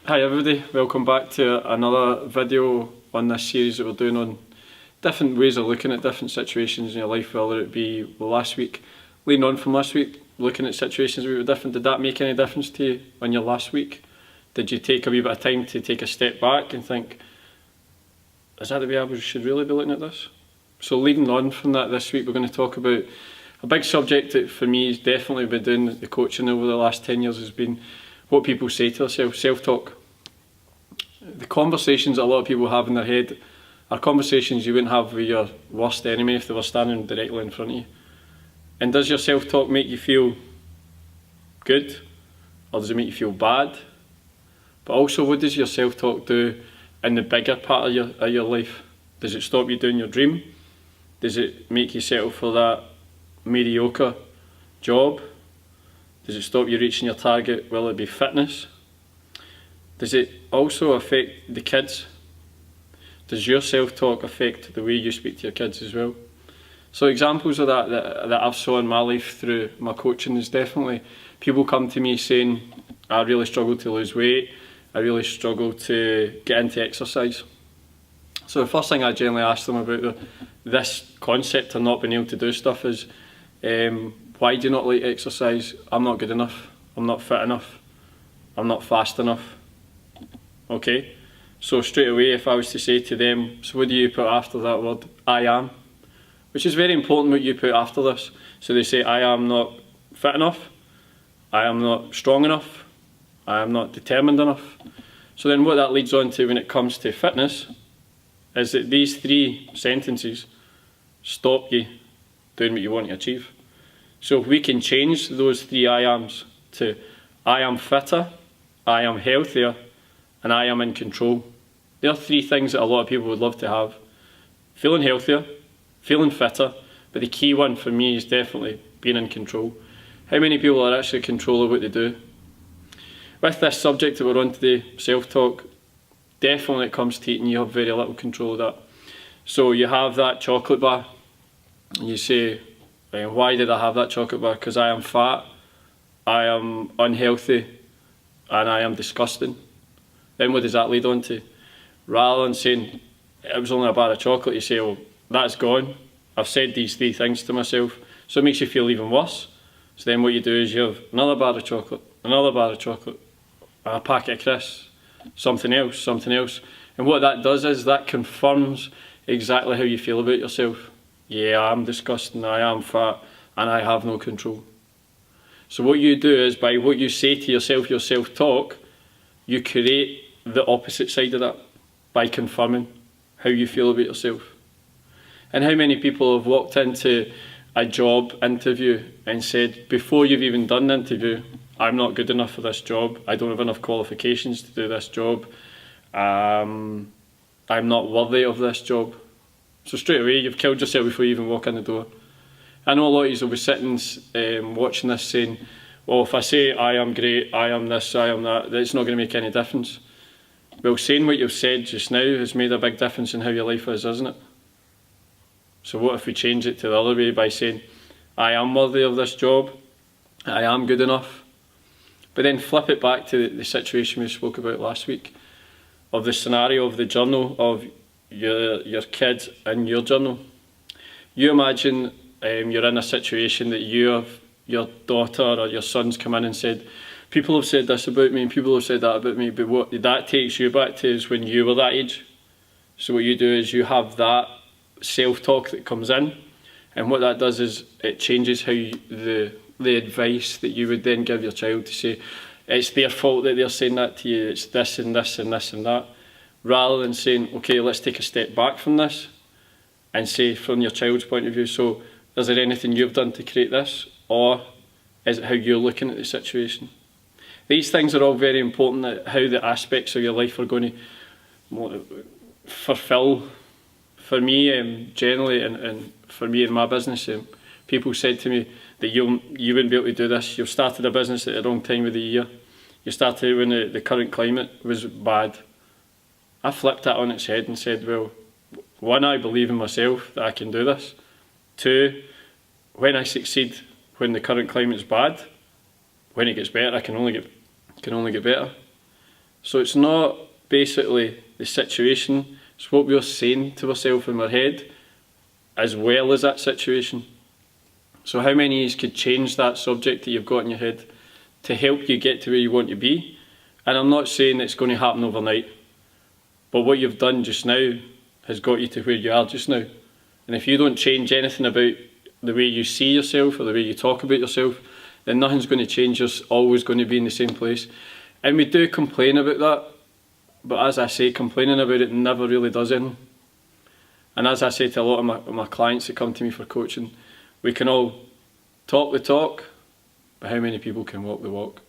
Hi everybody, welcome back to another video on this series that we're doing on different ways of looking at different situations in your life, whether it be last week, leading on from last week, looking at situations that were different. Did that make any difference to you on your last week? Did you take a wee bit of time to take a step back and think, is that the way I should really be looking at this? So leading on from that, this week we're going to talk about a big subject that for me has definitely been doing the coaching over the last 10 years has been what people say to themselves, self-talk. The conversations that a lot of people have in their head are conversations you wouldn't have with your worst enemy if they were standing directly in front of you. And does your self-talk make you feel good, or does it make you feel bad? But also, what does your self-talk do in the bigger part of your life? Does it stop you doing your dream? Does it make you settle for that mediocre job? Does it stop you reaching your target? Will it be fitness? Does it also affect the kids? Does your self-talk affect the way you speak to your kids as well? So examples of that I've saw in my life through my coaching is definitely people come to me saying, I really struggle to lose weight, I really struggle to get into exercise. So the first thing I generally ask them about this concept of not being able to do stuff is, why do you not like exercise? I'm not good enough, I'm not fit enough, I'm not fast enough. Okay, so straight away if I was to say to them, so what do you put after that word? I am. Which is very important what you put after this. So they say, I am not fit enough, I am not strong enough, I am not determined enough. So then what that leads on to when it comes to fitness is that these three sentences stop you doing what you want to achieve. So if we can change those three I ams to I am fitter, I am healthier, and I am in control. There are three things that a lot of people would love to have. Feeling healthier, feeling fitter, but the key one for me is definitely being in control. How many people are actually in control of what they do? With this subject that we're on today, self-talk, definitely when it comes to eating, you have very little control of that. So you have that chocolate bar, and you say, why did I have that chocolate bar? Because I am fat, I am unhealthy, and I am disgusting. Then what does that lead on to? Rather than saying, it was only a bar of chocolate, you say, well, that's gone. I've said these three things to myself. So it makes you feel even worse. So then what you do is you have another bar of chocolate, another bar of chocolate, a packet of crisps, something else, something else. And what that does is that confirms exactly how you feel about yourself. Yeah, I'm disgusting, I am fat, and I have no control. So what you do is by what you say to yourself, your self-talk, you create the opposite side of that by confirming how you feel about yourself. And how many people have walked into a job interview and said, before you've even done the interview, I'm not good enough for this job, I don't have enough qualifications to do this job, I'm not worthy of this job. So straight away you've killed yourself before you even walk in the door. I know a lot of you will be sitting watching this saying, well, if I say I am great, I am this, I am that, it's not going to make any difference. Well, saying what you've said just now has made a big difference in how your life is, isn't it? So what if we change it to the other way by saying, I am worthy of this job, I am good enough. But then flip it back to the situation we spoke about last week, of the scenario of the journal of your kid and your journal. You imagine you're in a situation that you have your daughter or your son's come in and said, people have said this about me and people have said that about me, but what that takes you back to is when you were that age. So what you do is you have that self-talk that comes in, and what that does is it changes how the advice that you would then give your child to say, it's their fault that they're saying that to you, it's this and this and this and that, rather than saying, okay, let's take a step back from this and say from your child's point of view, so is there anything you've done to create this, or is it how you're looking at the situation? These things are all very important, how the aspects of your life are going to fulfill. For me, generally, and for me in my business, people said to me that you wouldn't be able to do this. You've started a business at the wrong time of the year. You started when the current climate was bad. I flipped that on its head and said, well, one, I believe in myself that I can do this. Two, when I succeed, when the current climate's bad, when it gets better, I can only get better. So it's not basically the situation, it's what we're saying to ourselves in our head as well as that situation. So how many of you could change that subject that you've got in your head to help you get to where you want to be? And I'm not saying it's going to happen overnight, but what you've done just now has got you to where you are just now. And if you don't change anything about the way you see yourself or the way you talk about yourself, then nothing's going to change. You're always going to be in the same place. And we do complain about that, but as I say, complaining about it never really does anything. And as I say to a lot of my clients that come to me for coaching, we can all talk the talk, but how many people can walk the walk?